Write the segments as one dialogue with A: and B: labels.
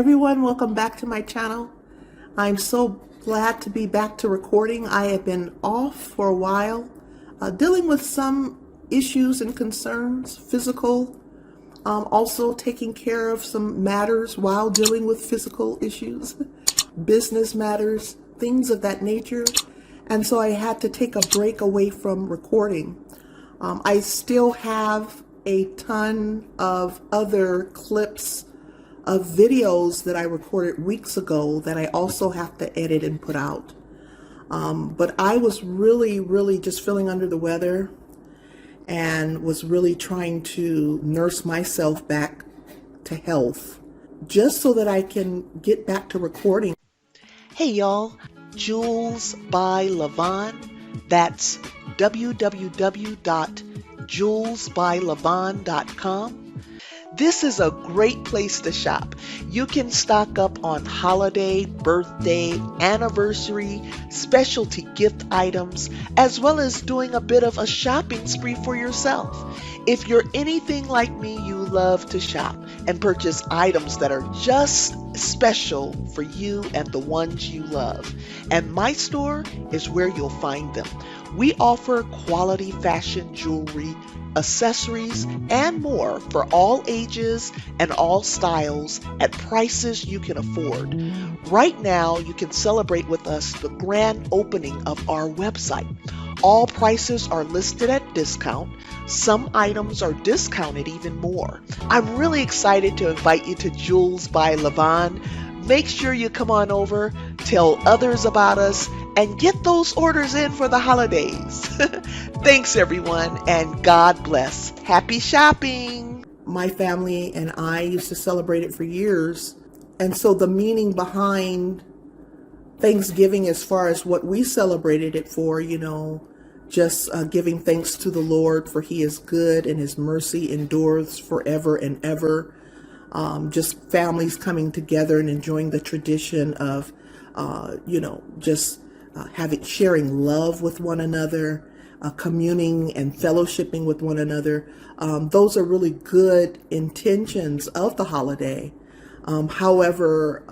A: everyone, welcome back to my channel. I'm so glad to be back to recording. I have been off for a while, dealing with some issues and concerns, physical, also taking care of some matters while dealing with physical issues, business matters, things of that nature. And so I had to take a break away from recording. I still have a ton of other clips of videos that I recorded weeks ago that I also have to edit and put out. But I was really just feeling under the weather and was really trying to nurse myself back to health just so that I can get back to recording.
B: Hey y'all, Jules by Lavon. That's www.julesbylavon.com. This is a great place to shop. You can stock up on holiday, birthday, anniversary, specialty gift items, as well as doing a bit of a shopping spree for yourself. If you're anything like me, you love to shop and purchase items that are just special for you and the ones you love. And my store is where you'll find them. We offer quality fashion jewelry, accessories, and more for all ages and all styles at prices you can afford. Right now, you can celebrate with us the grand opening of our website. All prices are listed at discount. Some items are discounted even more. I'm really excited to invite you to Jules by Lavon. Make sure you come on over, tell others about us, and get those orders in for the holidays. Thanks everyone, and God bless. Happy shopping.
A: My family and I used to celebrate it for years. And so the meaning behind Thanksgiving, as far as what we celebrated it for, just giving thanks to the Lord, for He is good and His mercy endures forever and ever. Just families coming together and enjoying the tradition of, sharing love with one another, communing and fellowshipping with one another. Those are really good intentions of the holiday. However,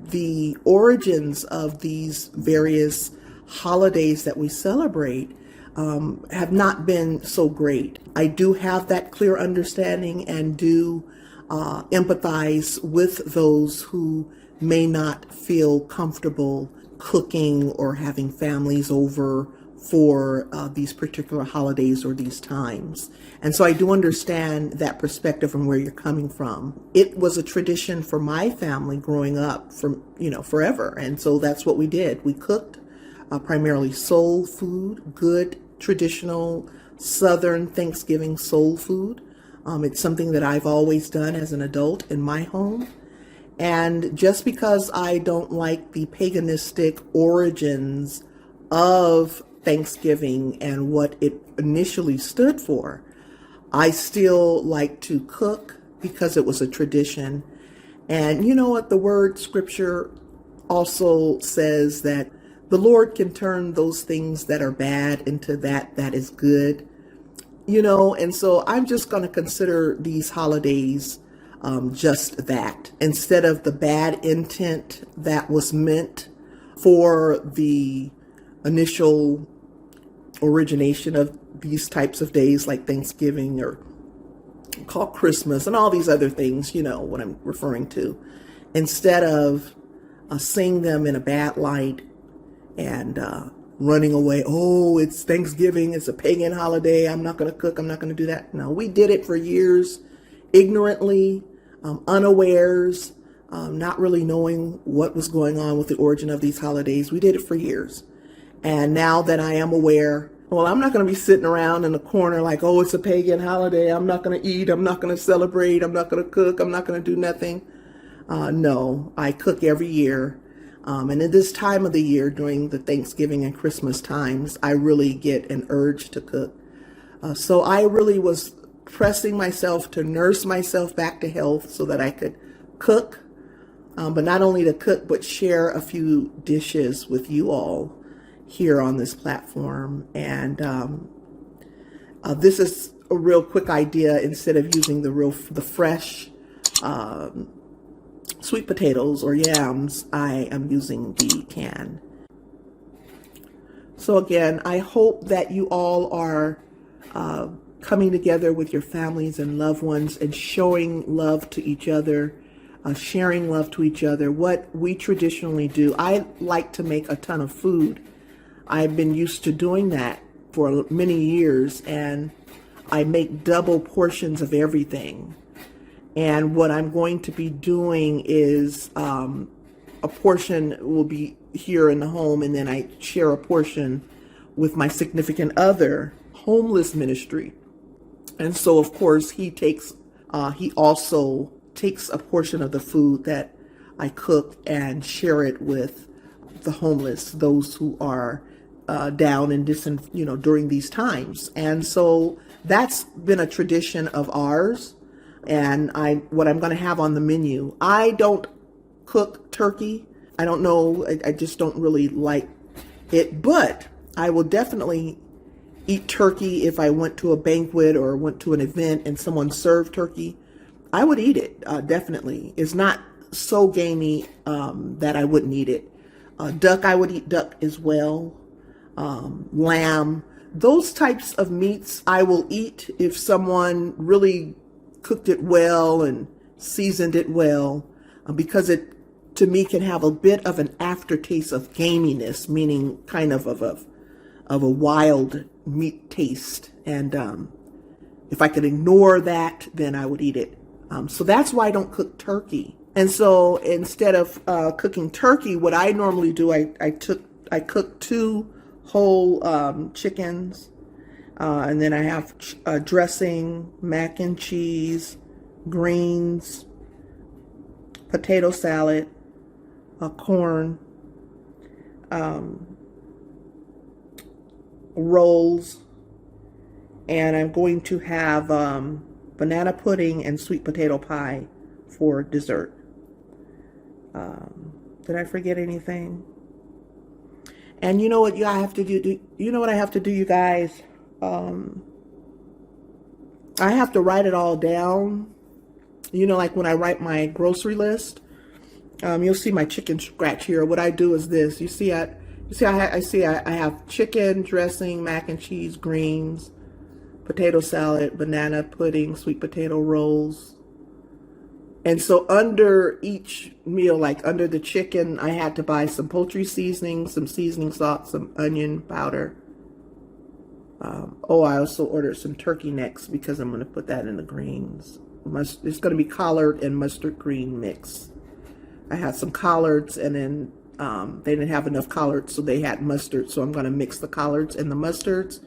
A: the origins of these various holidays that we celebrate have not been so great. I do have that clear understanding and do empathize with those who may not feel comfortable cooking or having families over for these particular holidays or these times. And so I do understand that perspective and where you're coming from. It was a tradition for my family growing up from, forever. And so that's what we did. We cooked primarily soul food, good traditional Southern Thanksgiving soul food. It's something that I've always done as an adult in my home. And just because I don't like the paganistic origins of Thanksgiving and what it initially stood for, I still like to cook because it was a tradition. And you know what? The word scripture also says that the Lord can turn those things that are bad into that is good. And so I'm just going to consider these holidays just that. Instead of the bad intent that was meant for the initial origination of these types of days like Thanksgiving or called Christmas and all these other things, what I'm referring to. Instead of seeing them in a bad light and running away, oh, it's Thanksgiving, it's a pagan holiday, I'm not going to cook, I'm not going to do that. No, we did it for years, ignorantly, unawares, not really knowing what was going on with the origin of these holidays. We did it for years. And now that I am aware, well, I'm not going to be sitting around in the corner like, oh, it's a pagan holiday, I'm not going to eat, I'm not going to celebrate, I'm not going to cook, I'm not going to do nothing. No, I cook every year. And at this time of the year, during the Thanksgiving and Christmas times, I really get an urge to cook. So I really was pressing myself to nurse myself back to health so that I could cook, but not only to cook, but share a few dishes with you all here on this platform. And this is a real quick idea. Instead of using the fresh sweet potatoes or yams, I am using the can. So again, I hope that you all are coming together with your families and loved ones and showing love to each other, sharing love to each other. What we traditionally do, I like to make a ton of food. I've been used to doing that for many years, and I make double portions of everything. And what I'm going to be doing is a portion will be here in the home, and then I share a portion with my significant other, homeless ministry. And so, of course, he also takes a portion of the food that I cook and share it with the homeless, those who are down and during these times. And so that's been a tradition of ours. And what I'm going to have on the menu, I don't cook turkey. I don't know. I just don't really like it, but I will definitely eat turkey if I went to a banquet or went to an event and someone served turkey. I would eat it, definitely. It's not so gamey that I wouldn't eat it. Duck, I would eat duck as well. Lamb, those types of meats I will eat if someone really cooked it well and seasoned it well, because it, to me, can have a bit of an aftertaste of gaminess, meaning kind of a wild meat taste. And if I could ignore that, then I would eat it. So that's why I don't cook turkey. And so instead of cooking turkey, what I normally do, I cook 2 whole chickens, and then I have dressing, mac and cheese, greens, potato salad, corn, rolls, and I'm going to have banana pudding and sweet potato pie for dessert. Did I forget anything? And you know what I have to do? You know what I have to do, you guys? I have to write it all down. Like when I write my grocery list, you'll see my chicken scratch here. What I do is this. I have chicken, dressing, mac and cheese, greens, potato salad, banana pudding, sweet potato rolls. And so under each meal, like under the chicken, I had to buy some poultry seasoning, some seasoning salt, some onion powder. I also ordered some turkey necks because I'm going to put that in the greens. It's going to be collard and mustard green mix. I had some collards, and then they didn't have enough collards, so they had mustard. So I'm going to mix the collards and the mustards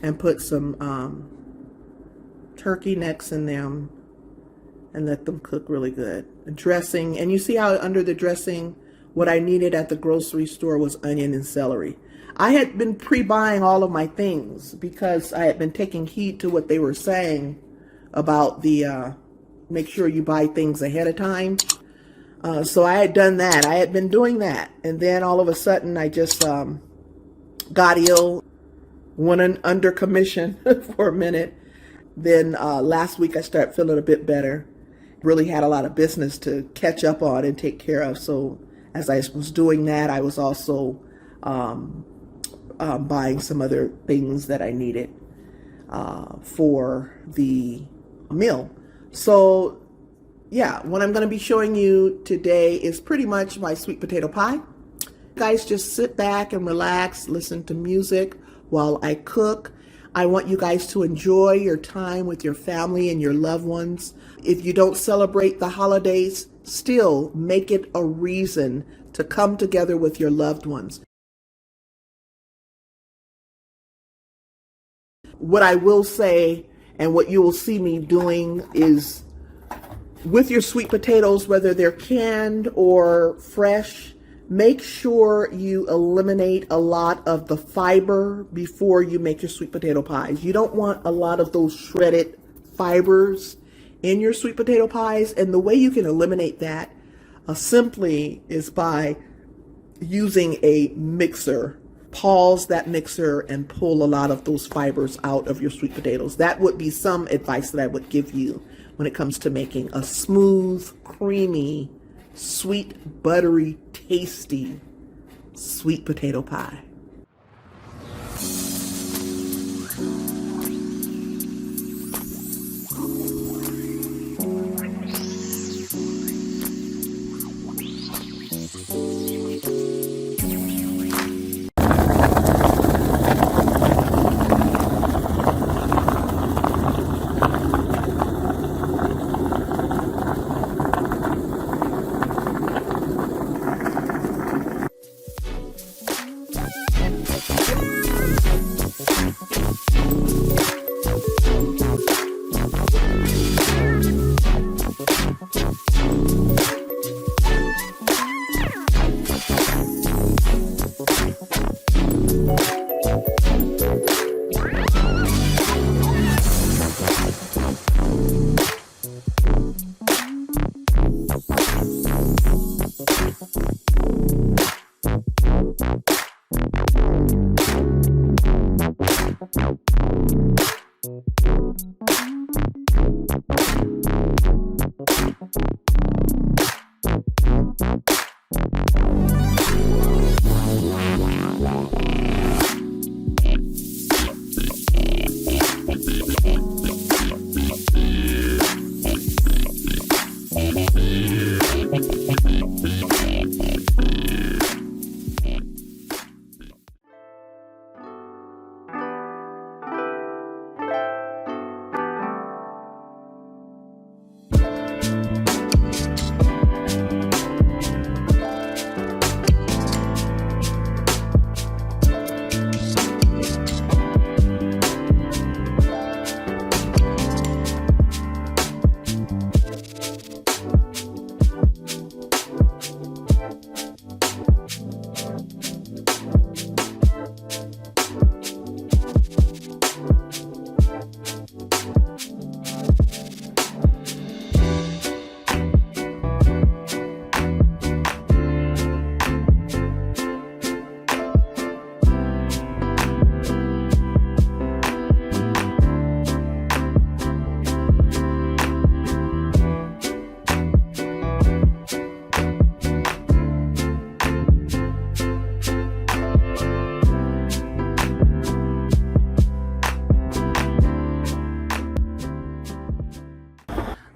A: and put some turkey necks in them and let them cook really good. Dressing, and you see how under the dressing, what I needed at the grocery store was onion and celery. I had been pre-buying all of my things because I had been taking heed to what they were saying about the make sure you buy things ahead of time. So I had done that. I had been doing that. And then all of a sudden I just got ill, went under commission for a minute. Then last week I started feeling a bit better. Really had a lot of business to catch up on and take care of. So as I was doing that, I was also buying some other things that I needed for the meal. So yeah, what I'm going to be showing you today is pretty much my sweet potato pie. Guys, just sit back and relax, listen to music while I cook. I want you guys to enjoy your time with your family and your loved ones. If you don't celebrate the holidays, still make it a reason to come together with your loved ones. What I will say, and what you will see me doing, is with your sweet potatoes, whether they're canned or fresh, make sure you eliminate a lot of the fiber before you make your sweet potato pies. You don't want a lot of those shredded fibers in your sweet potato pies. And the way you can eliminate that simply is by using a mixer. Pause that mixer and pull a lot of those fibers out of your sweet potatoes. That would be some advice that I would give you when it comes to making a smooth, creamy sweet, buttery, tasty sweet potato pie.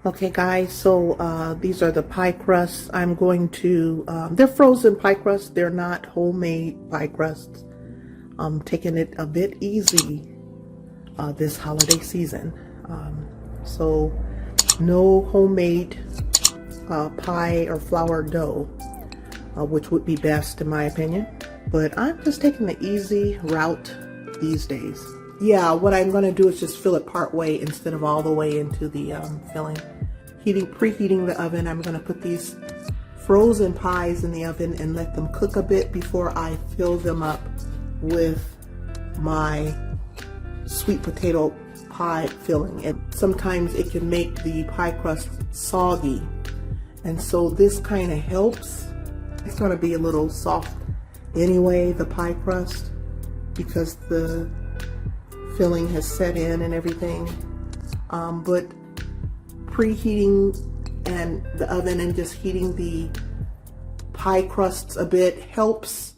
A: Okay guys, so these are the pie crusts. I'm going to, they're frozen pie crusts. They're not homemade pie crusts. I'm taking it a bit easy this holiday season. So no homemade pie or flour dough, which would be best in my opinion. But I'm just taking the easy route these days. Yeah, what I'm going to do is just fill it part way instead of all the way into the filling. Preheating the oven, I'm going to put these frozen pies in the oven and let them cook a bit before I fill them up with my sweet potato pie filling. And sometimes it can make the pie crust soggy, and so this kind of helps. It's going to be a little soft anyway, the pie crust, because the filling has set in and everything, but preheating and the oven and just heating the pie crusts a bit helps.